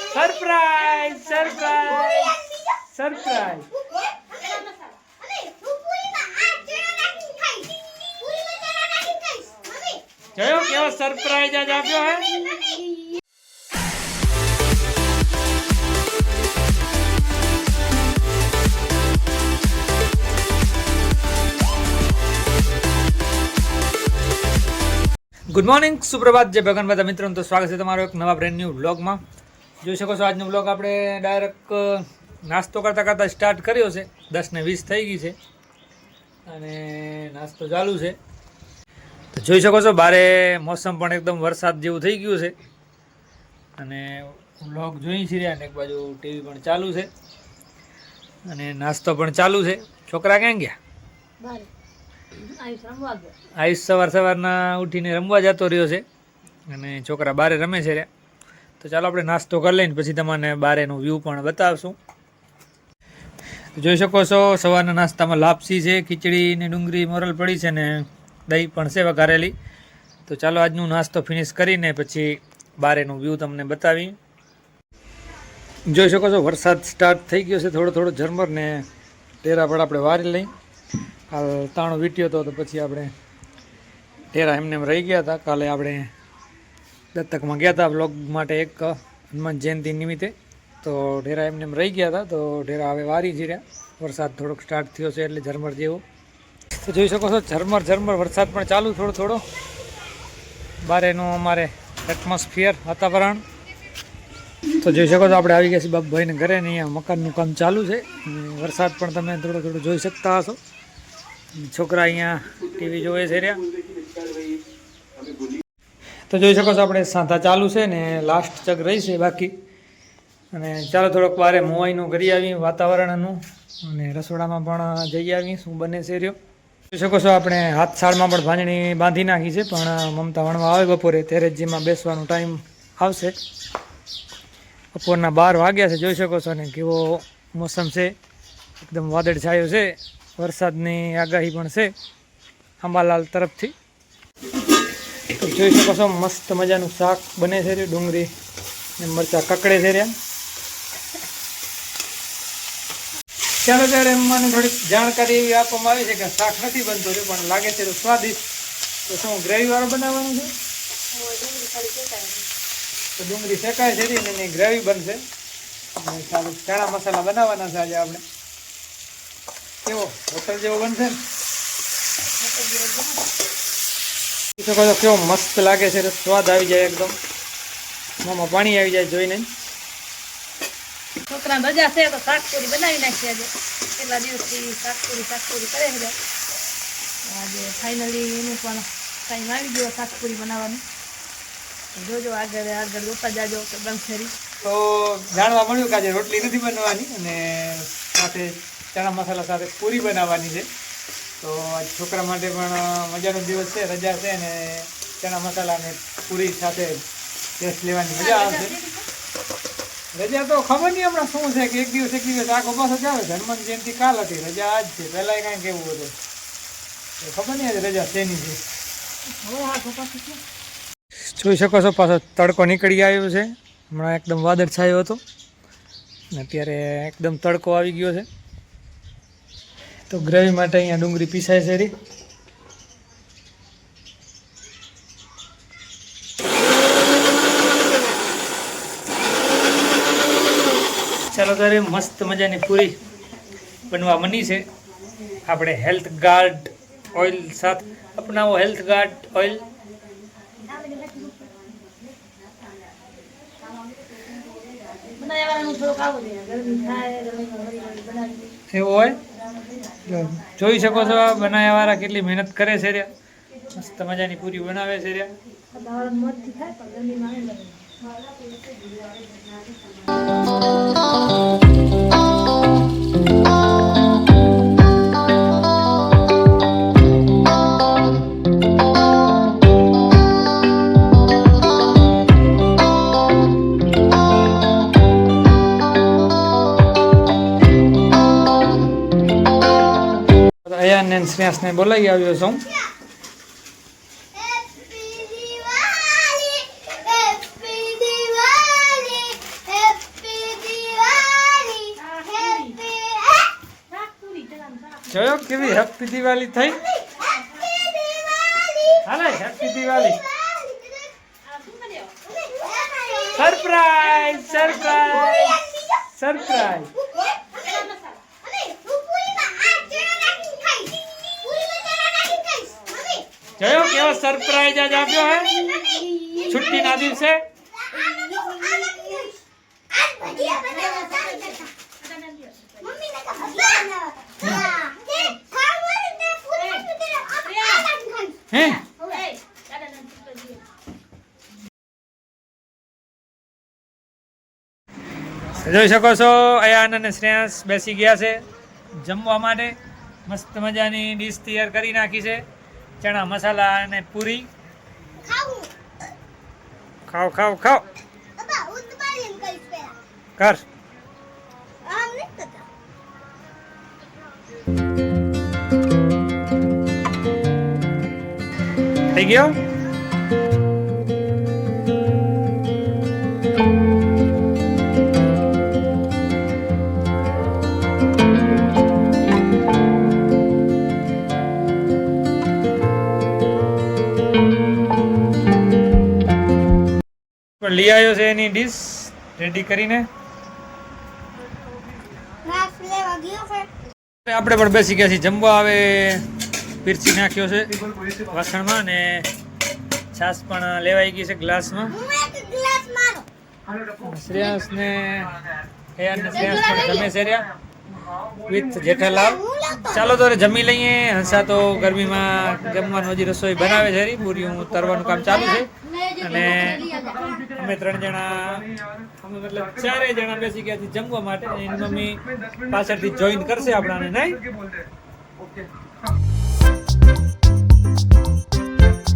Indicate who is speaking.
Speaker 1: Surprise surprise surprise જોયો કેવો surprise આજ આપ્યો હે ગુડ મોર્નિંગ સુપ્રભાત જય ભગવાન બધા મિત્રો તો સ્વાગત છે તમારો એક નવા બ્રેન્ડ ન્યૂ વ્લોગમાં જોઈ શકો છો આજનો વ્લોગ આપણે ડાયરેક્ટ નાસ્તો કરતાં કરતાં સ્ટાર્ટ કર્યો છે 10:20 થઈ ગઈ છે અને નાસ્તો ચાલુ છે તો જોઈ શકો છો બારે મોસમ પણ એકદમ વરસાદ જેવું થઈ ગયું છે અને વ્લોગ જોઈ છીએ અને એક બાજુ ટીવી પણ ચાલુ છે અને નાસ્તો પણ ચાલુ છે છોકરા ક્યાં ગયા આયુષ સવારના ઉઠીને રમવા જતો રહ્યો છે અને છોકરા બારે રમે છે તો ચાલો આપણે નાસ્તો કરી લઈને પછી તમને બારેનું વ્યૂ પણ બતાવશું જોઈ શકો છો સવારના નાસ્તામાં લાપસી છે ખીચડી ને ડુંગળી મોરલ પડી છે ને દહીં પણ છે વઘારેલી તો ચાલો આજનું નાસ્તો ફિનિશ કરીને પછી બારેનું વ્યૂ તમને બતાવી જોઈ શકો છો વરસાદ સ્ટાર્ટ થઈ ગયો છે થોડો થોડો ઝરમર ને ટેરા પણ આપણે વારી લઈ કાલ તાણો વીટ્યો હતો તો પછી આપણે ટેરા એમને રહી ગયા હતા કાલે આપણે દત્તકમાં ગયા હતા વ્લોગ માટે એક હનુમાન જયંતિ નિમિત્તે તો ઢેરા એમને રહી ગયા હતા તો ઢેરા હવે વારી જ રહ્યા વરસાદ થોડોક સ્ટાર્ટ થયો છે એટલે ઝરમર જેવો તો જોઈ શકો છો ઝરમર ઝરમર વરસાદ પણ ચાલુ થોડો થોડો બારેનું અમારે એટમોસ્ફિયર વાતાવરણ તો જોઈ શકો છો આપણે આવી ગયા છીએ બાપભાઈને ઘરે ને અહીંયા મકાનનું કામ ચાલુ છે વરસાદ પણ તમે થોડો થોડો જોઈ શકતા હશો છોકરા અહીંયા ટીવી જોવે છે રહ્યા તો જોઈ શકો છો આપણે સાંધા ચાલુ છે ને લાસ્ટ ચક રહી છે બાકી અને ચાલો થોડોક બારે મોવાઈનું કરી આવી વાતાવરણનું અને રસોડામાં પણ જઈ આવી શું બને છે રહ્યો જોઈ શકો છો આપણે હાથશાળમાં પણ ભાંજણી બાંધી નાખી છે પણ મમતા વણવા આવે બપોરે ત્યારે જ જેમાં બેસવાનો ટાઈમ આવશે બપોરના 12 વાગ્યા છે જોઈ શકો છો ને કેવો મોસમ છે એકદમ વાદળ છાયો છે વરસાદની આગાહી પણ છે અંબાલાલ તરફથી તો જોઈ શકો છો મસ્ત મજાનું શાક બને છે ડુંગળી ને મરચાં કકડે છે રહ્યા ચાલો ત્યારે મને થોડીક જાણકારી એવી આપવામાં આવી છે કે શાક નથી બનતું છે પણ લાગે છે તો સ્વાદિષ્ટ તો શું ગ્રેવી વાળો બનાવવાનું છે તો ડુંગળી શેકાય છે ને એની ગ્રેવી બનશે અને ચાલો ચણા મસાલા બનાવવાના છે આજે આપણે કેવો હોટલ જેવો બનશે ને શકો છો કેવો મસ્ત લાગે છે સ્વાદ આવી જાય એકદમ મોંમાં પાણી આવી જાય જોઈને
Speaker 2: છોકરા રજા છે તો શાકપુરી બનાવી નાખી આજે કેટલા દિવસથી શાકપુરી કરે છે આજે ફાઇનલી એનું પણ ટાઈમ આવી ગયો શાકપુરી બનાવવાનું જોજો આગળ આગળ જોતા જાજો તો બનશે
Speaker 1: તો જાણવા મળ્યું કે આજે રોટલી નથી બનવાની અને સાથે ચણા મસાલા સાથે પૂરી બનાવવાની છે તો આજ છોકરા માટે પણ મજાનો દિવસ છે રજા છે અને ચણા મસાલા અને પૂરી સાથે ટેસ્ટ લેવાની મજા આવશે રજા તો ખબર નહીં હમણાં શું છે કે એક દિવસ આગો પાછો ચાલે છે હનુમાન જયંતિ કાલ હતી રજા આજ છે પહેલાં કાંઈ કેવું હતું ખબર નહીં આજે રજા શેની છે જોઈ શકો છો પાછો તડકો નીકળી આવ્યો છે હમણાં એકદમ વાદળ છાયો હતો ને અત્યારે એકદમ તડકો આવી ગયો છે તો ગ્રેવી માટે અહીંયા ડુંગળી પીસાય છે રી ચાલો ત્યારે મસ્ત મજાની પૂરી બનવા બની છે આપણે હેલ્થ ગાર્ડ ઓઇલ સાથે અપનાવો હેલ્થ ગાર્ડ ઓઇલ એવું હોય જોઈ શકો છો બનાવ્યા વાળા કેટલી મહેનત કરે છે રહ્યા મસ્ત મજાની પૂરી બનાવે છે રહ્યા અયાન સ્નેહને બોલાવી આવ્યો છું જોયો કેવી હેપી દિવાળી થઈ. હાલે happy Diwali. Surprise surprise surprise. જોયો કેવો સરપ્રાઈઝ આજ આપ્યો હે છુટ્ટીના દિવસે. હે જોઈ શકો છો અયાન અને શ્રેયાસ બેસી ગયા છે જમવા માટે. મસ્ત મજાની ડીશ તૈયાર કરી નાખી છે, ચણા મસાલા અને પૂરી. ખાઓ ખાઓ ખાઓ કર. થઈ ગયો. લઈ આવ્યો છે એની ડીશ રેડી કરીને. આપણે પણ બેસી ગયા છીએ જમવા. હવે પીરસી નાખ્યો છે વાસણમાં ને છાશ પણ લેવાઈ ગઈ છે ગ્લાસમાં. શ્રેયાસ ને શ્રેયાસ પણ જમે છે રહ્યા વિથ જેઠાલાલ. ચાલો તો જમી લઈએ. હંસા તો ગરમીમાં જમવાનું હજી રસોઈ બનાવે છે. પૂરીઓ તરવાનું કામ ચાલુ છે અને અમે 3 જણા મતલબ 4 જણા બેસી ગયા જમવા માટે. એની મમ્મી પાછળથી જોઈન કરશે આપણાને નહીં.